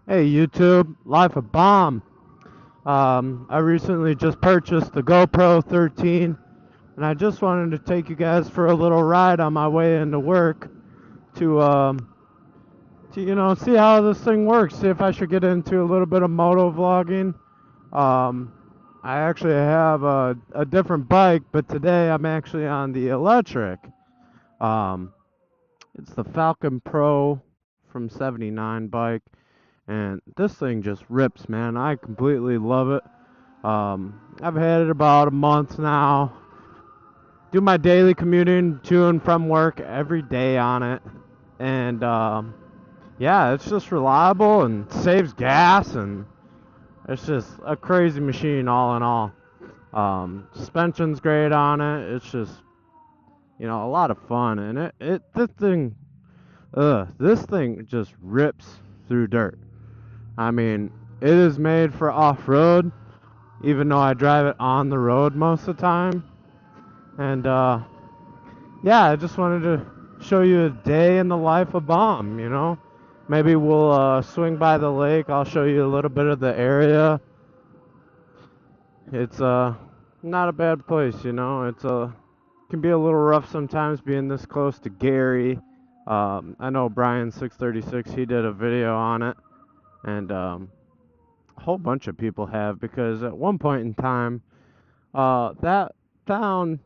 Hey YouTube, Life of Bomb. I recently just purchased the GoPro 13, and I just wanted to take you guys for a little ride on my way into work to see how this thing works. See if I should get into a little bit of moto vlogging. I actually have a different bike, but today I'm actually on the electric. Um, it's the Falcon Pro from '79 bike. And this thing just rips, man. I completely love it. I've had it about a month now. Do my daily commuting to and from work every day on it. And yeah, it's just reliable and saves gas, and it's just a crazy machine all in all. Suspension's great on it. It's just, a lot of fun. And this thing just rips through dirt. I mean, it is made for off-road, even though I drive it on the road most of the time. And yeah, I just wanted to show you a day in the life of Bomb. Maybe we'll swing by the lake. I'll show you a little bit of the area. It's not a bad place. It's can be a little rough sometimes being this close to Gary. I know Brian 636, he did a video on it, and a whole bunch of people have, because at one point in time, that town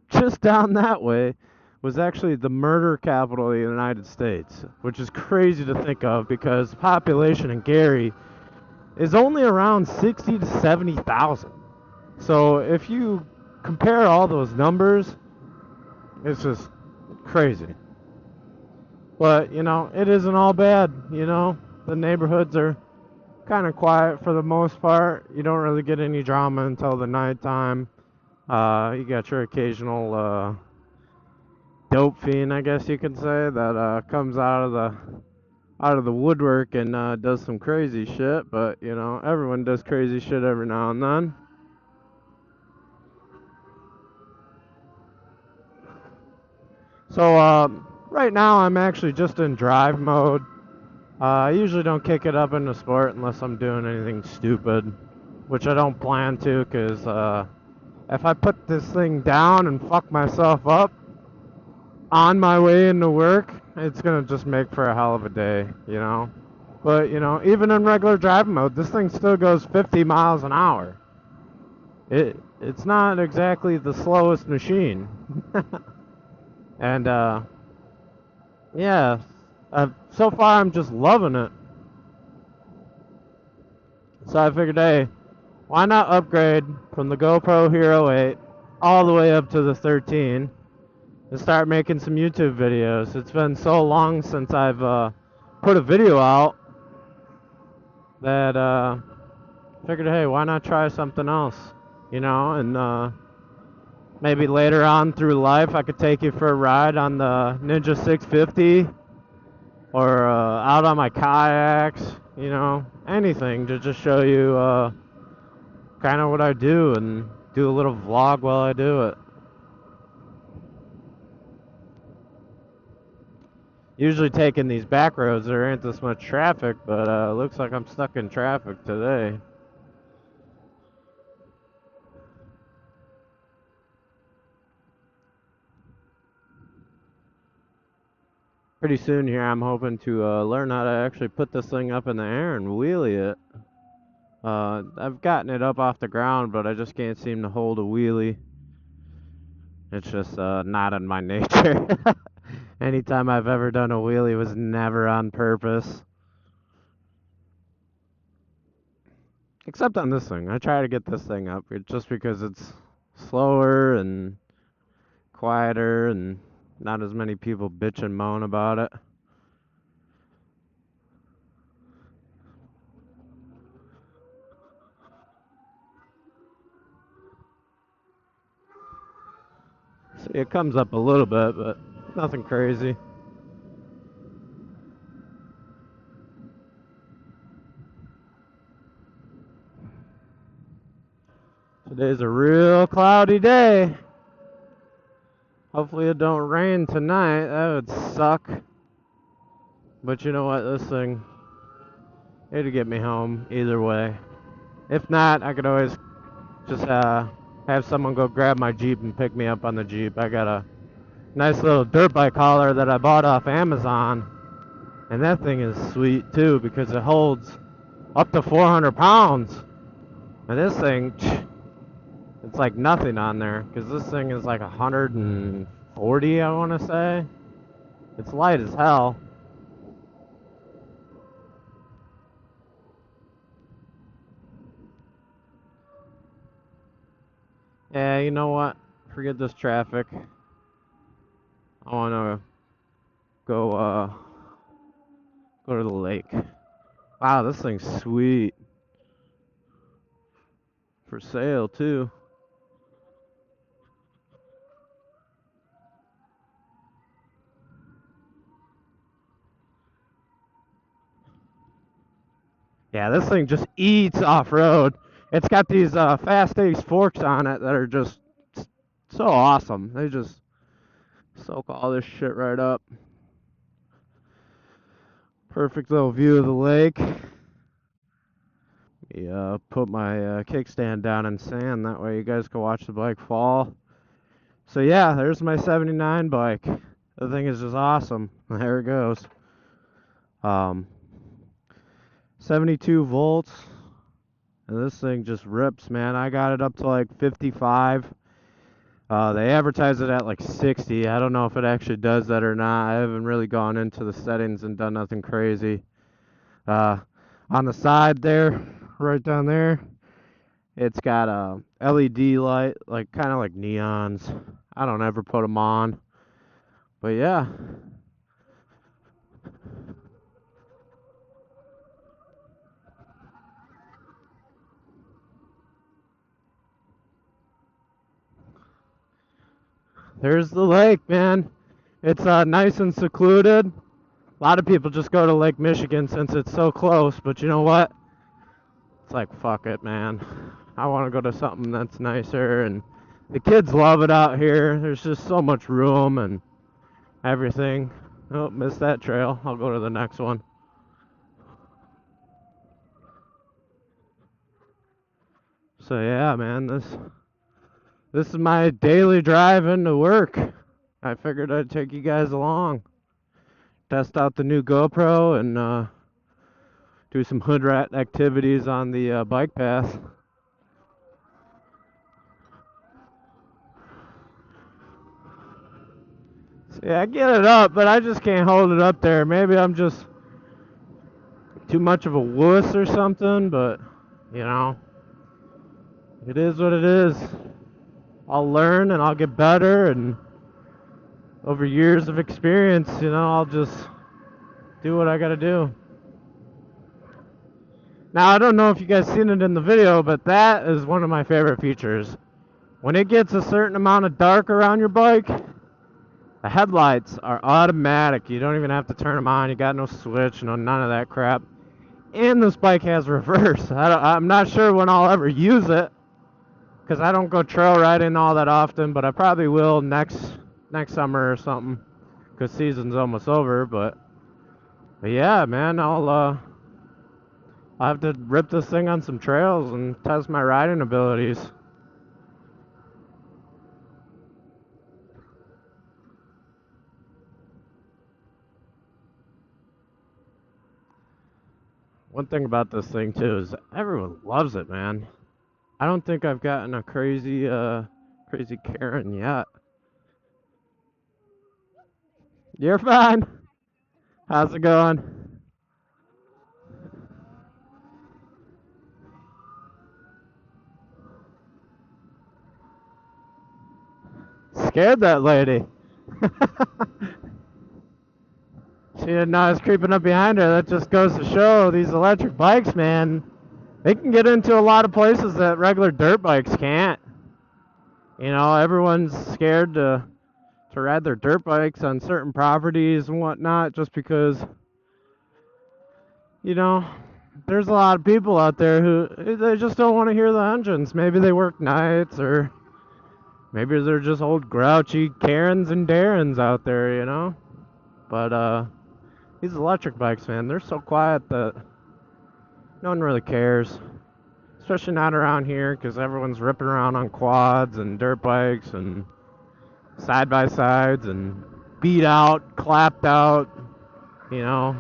just down that way was actually the murder capital of the United States, which is crazy to think of because the population in Gary is only around 60 to 70,000. So if you compare all those numbers, it's just crazy. But, it isn't all bad. The neighborhoods are kind of quiet for the most part. You don't really get any drama until the nighttime. You got your occasional dope fiend, I guess you could say, that comes out of the woodwork and does some crazy shit. But everyone does crazy shit every now and then. So right now I'm actually just in drive mode. I usually don't kick it up into sport unless I'm doing anything stupid, which I don't plan to, because if I put this thing down and fuck myself up on my way into work, it's gonna just make for a hell of a day. But even in regular driving mode, this thing still goes 50 miles an hour. It's not exactly the slowest machine. And yeah, so far I'm just loving it. So I figured, hey, why not upgrade from the GoPro Hero 8 all the way up to the 13 and start making some YouTube videos. It's been so long since I've put a video out that figured, hey, why not try something else? And maybe later on through life I could take you for a ride on the Ninja 650 or out on my kayaks, anything to just show you kind of what I do and do a little vlog while I do it. Usually taking these back roads, there ain't this much traffic, but looks like I'm stuck in traffic today. Pretty soon here, I'm hoping to learn how to actually put this thing up in the air and wheelie it. I've gotten it up off the ground, but I just can't seem to hold a wheelie. It's just not in my nature. Anytime I've ever done a wheelie was never on purpose. Except on this thing. I try to get this thing up just because it's slower and quieter and not as many people bitch and moan about it. See, it comes up a little bit, but nothing crazy. Today's a real cloudy day. Hopefully it don't rain tonight. That would suck. But you know what? This thing It'll get me home either way. If not, I could always just have someone go grab my Jeep and pick me up on the Jeep. I got a nice little dirt bike hauler that I bought off Amazon, and that thing is sweet too because it holds up to 400 pounds. And this thing, it's like nothing on there because this thing is like 140, I want to say. It's light as hell. Yeah, you know what? Forget this traffic. I want to go go to the lake. Wow, this thing's sweet. For sale too. Yeah, this thing just eats off-road. It's got these fast-ace forks on it that are just so awesome. They just soak all this shit right up. Perfect little view of the lake. Put my kickstand down in sand. That way you guys can watch the bike fall. So yeah, there's my 79 bike. The thing is just awesome. There it goes. 72 volts. And this thing just rips, man. I got it up to like 55. They advertise it at like 60. I don't know if it actually does that or not. I haven't really gone into the settings and done nothing crazy. On the side there, right down there, it's got a LED light, like kind of like neons. I don't ever put them on. But yeah. There's the lake, man. It's nice and secluded. A lot of people just go to Lake Michigan since it's so close, but you know what? It's like, fuck it, man. I want to go to something that's nicer, and the kids love it out here. There's just so much room and everything. Oh, missed that trail. I'll go to the next one. So yeah, man, this is my daily drive into work. I figured I'd take you guys along. Test out the new GoPro and do some hood rat activities on the bike path. See, I get it up, but I just can't hold it up there. Maybe I'm just too much of a wuss or something, but, you know, it is what it is. I'll learn and I'll get better, and over years of experience, you know, I'll just do what I gotta do. Now, I don't know if you guys seen it in the video, but that is one of my favorite features. When it gets a certain amount of dark around your bike, the headlights are automatic. You don't even have to turn them on. You got no switch, none of that crap. And this bike has reverse. I'm not sure when I'll ever use it, because I don't go trail riding all that often, but I probably will next summer or something, because season's almost over. But yeah, man, I'll have to rip this thing on some trails and test my riding abilities. One thing about this thing too is everyone loves it, man. I don't think I've gotten a crazy Karen yet. You're fine. How's it going? Scared that lady. She didn't know I was creeping up behind her. That just goes to show these electric bikes, man. They can get into a lot of places that regular dirt bikes can't. You know, everyone's scared to ride their dirt bikes on certain properties and whatnot just because, you know, there's a lot of people out there who they just don't want to hear the engines. Maybe they work nights, or maybe they're just old grouchy Karens and Darrens out there, you know. But these electric bikes, man, they're so quiet that No one really cares. Especially not around here, because everyone's ripping around on quads and dirt bikes and side by sides and beat out, clapped out, you know,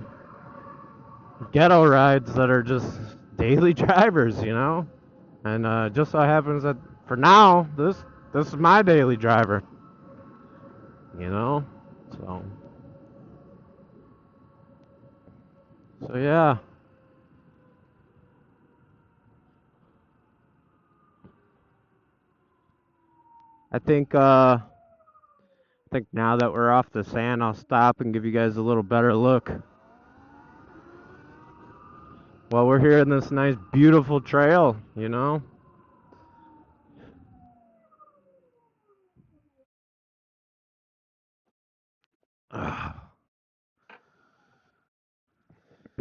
ghetto rides that are just daily drivers, you know. And just so happens that for now, this is my daily driver, you know. So yeah. I think now that we're off the sand, I'll stop and give you guys a little better look. Well, we're here in this nice, beautiful trail, you know.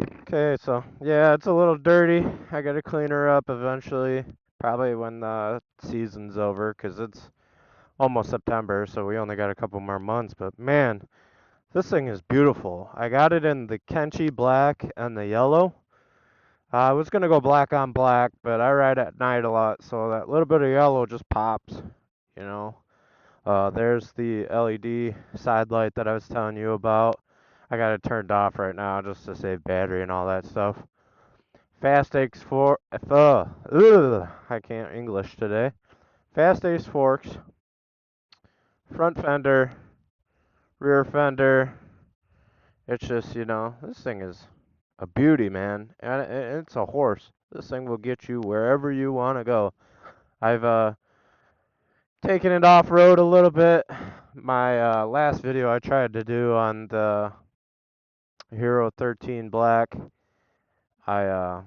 Okay, so yeah, it's a little dirty. I gotta clean her up eventually, probably when the season's over, 'cause it's almost September, so we only got a couple more months. But man, this thing is beautiful. I got it in the Kenchi black and the yellow. I was gonna go black on black, but I ride at night a lot, so that little bit of yellow just pops, you know. There's the LED side light that I was telling you about. I got it turned off right now just to save battery and all that stuff. Fast Ace for I can't English today. Fast Ace forks, front fender, rear fender. It's just, you know, this thing is a beauty, man. And it's a horse. This thing will get you wherever you want to go. I've taken it off road a little bit. My last video I tried to do on the Hero13 black, I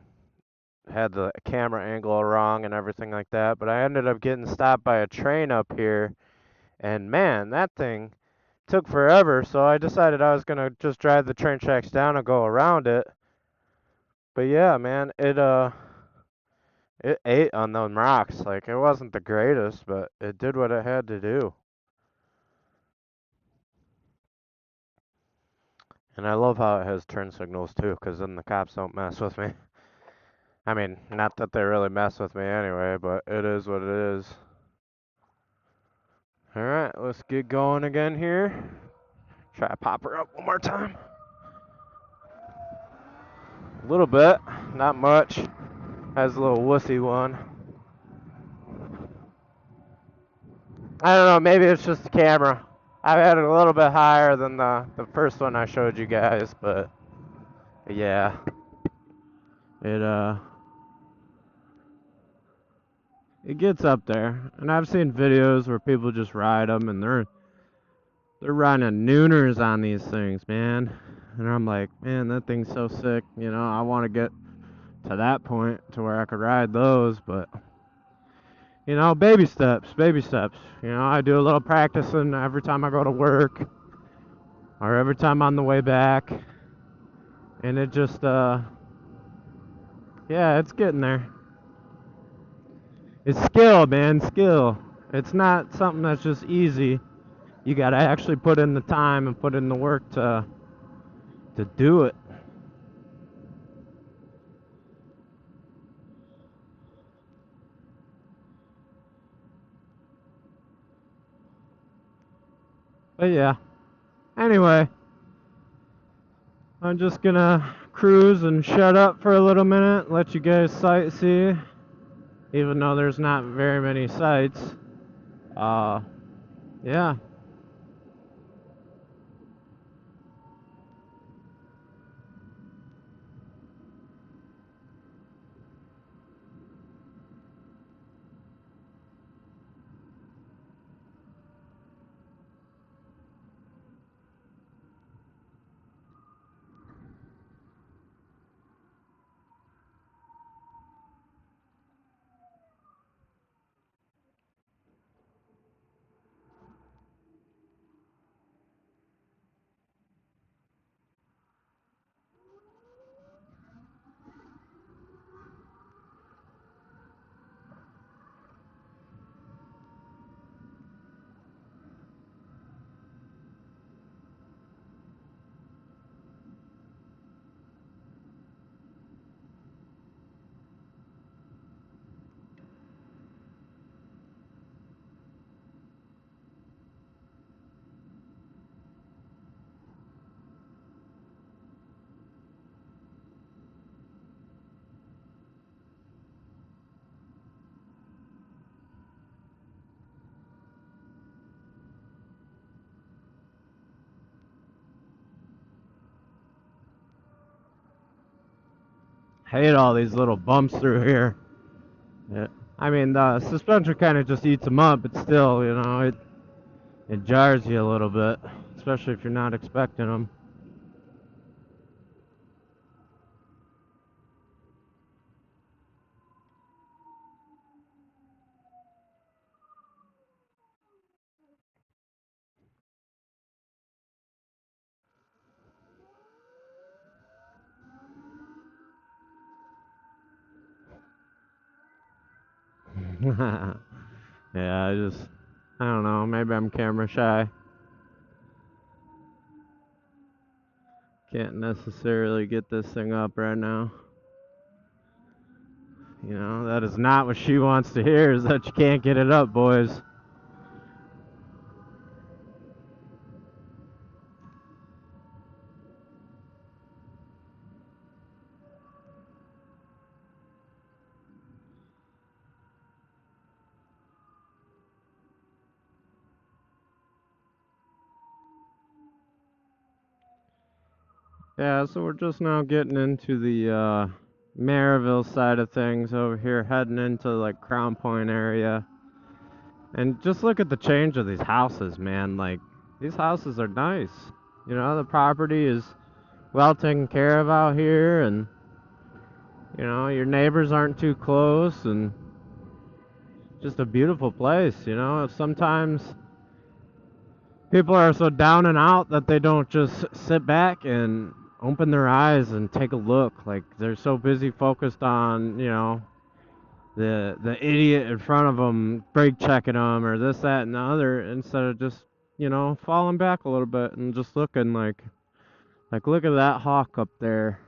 had the camera angle wrong and everything like that, but I ended up getting stopped by a train up here, and man, that thing took forever, so I decided I was gonna just drive the train tracks down and go around it. But yeah, man, it ate on those rocks. Like, it wasn't the greatest, but it did what it had to do. And I love how it has turn signals too, 'cause then the cops don't mess with me. I mean, not that they really mess with me anyway, but it is what it is. Alright, let's get going again here. Try to pop her up one more time. A little bit, not much. Has a little wussy one. I don't know, maybe it's just the camera. I've had it a little bit higher than the first one I showed you guys, but yeah. It it gets up there. And I've seen videos where people just ride them and they're riding nooners on these things, man. And I'm like, man, that thing's so sick. You know, I want to get to that point to where I could ride those, but you know, baby steps, baby steps. You know, I do a little practicing every time I go to work or every time on the way back, and it just yeah, it's getting there. It's skill, man, skill. It's not something that's just easy. You got to actually put in the time and put in the work to do it. But yeah. Anyway, I'm just gonna cruise and shut up for a little minute, let you guys sightsee, even though there's not very many sights. Yeah. Hate all these little bumps through here. Yeah. I mean, the suspension kind of just eats them up, but still, you know, it jars you a little bit, especially if you're not expecting them. Yeah, I don't know, maybe I'm camera shy. Can't necessarily get this thing up right now. You know, that is not what she wants to hear, is that you can't get it up, boys. Yeah, so we're just now getting into the Maryville side of things over here, heading into like Crown Point area. And just look at the change of these houses, man. Like, these houses are nice. You know, the property is well taken care of out here, and, you know, your neighbors aren't too close, and just a beautiful place, you know. Sometimes people are so down and out that they don't just sit back and open their eyes and take a look. Like, they're so busy focused on, you know, the idiot in front of them brake checking them or this, that, and the other, instead of just, you know, falling back a little bit and just looking like look at that hawk up there,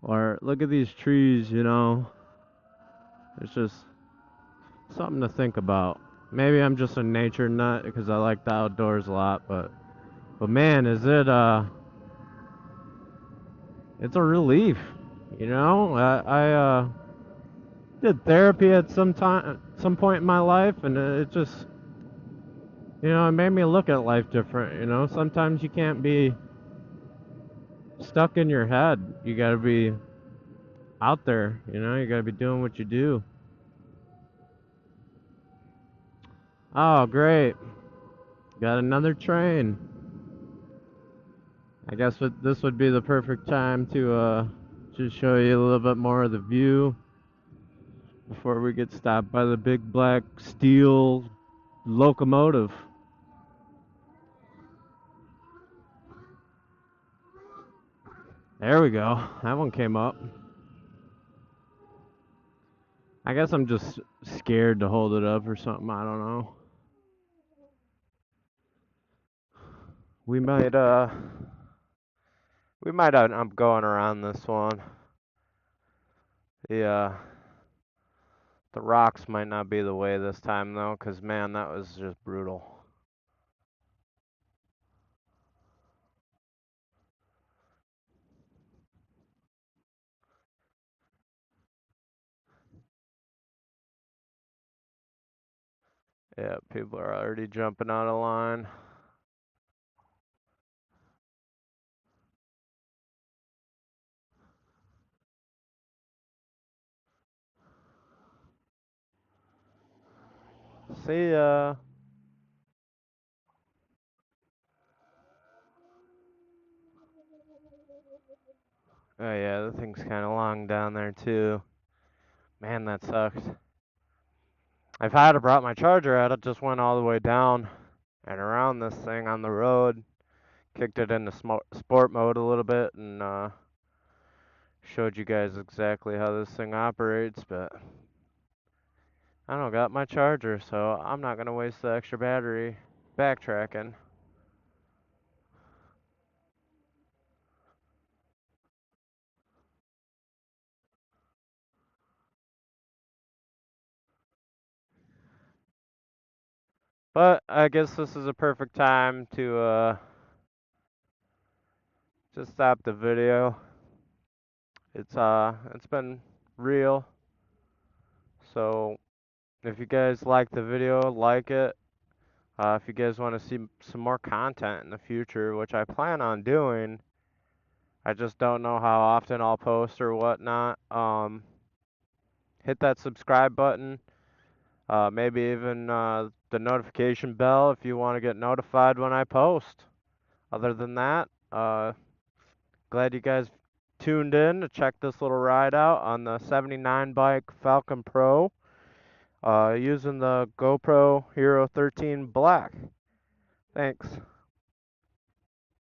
or look at these trees, you know. It's just something to think about. Maybe I'm just a nature nut because I like the outdoors a lot, but man, is it it's a relief, you know. I did therapy at some point in my life, and it just, you know, it made me look at life different. You know, sometimes you can't be stuck in your head. You gotta be out there, you know, you gotta be doing what you do. Oh, great. Got another train. I guess this would be the perfect time to just show you a little bit more of the view before we get stopped by the big black steel locomotive. There we go. That one came up. I guess I'm just scared to hold it up or something. I don't know. We might end up going around this one. The the rocks might not be the way this time though, 'cause man, that was just brutal. Yeah, people are already jumping out of line. See ya. Oh yeah, the thing's kind of long down there too. Man, that sucks. If I had brought my charger out, it just went all the way down and around this thing on the road. Kicked it into sport mode a little bit and showed you guys exactly how this thing operates, but I don't got my charger, so I'm not gonna waste the extra battery backtracking. But I guess this is a perfect time to just stop the video. It's been real. So if you guys like the video, like it. If you guys want to see some more content in the future, which I plan on doing, I just don't know how often I'll post or whatnot. Hit that subscribe button. Maybe even the notification bell if you want to get notified when I post. Other than that, glad you guys tuned in to check this little ride out on the 79 bike Falcon Pro using the GoPro Hero13 Black. Thanks.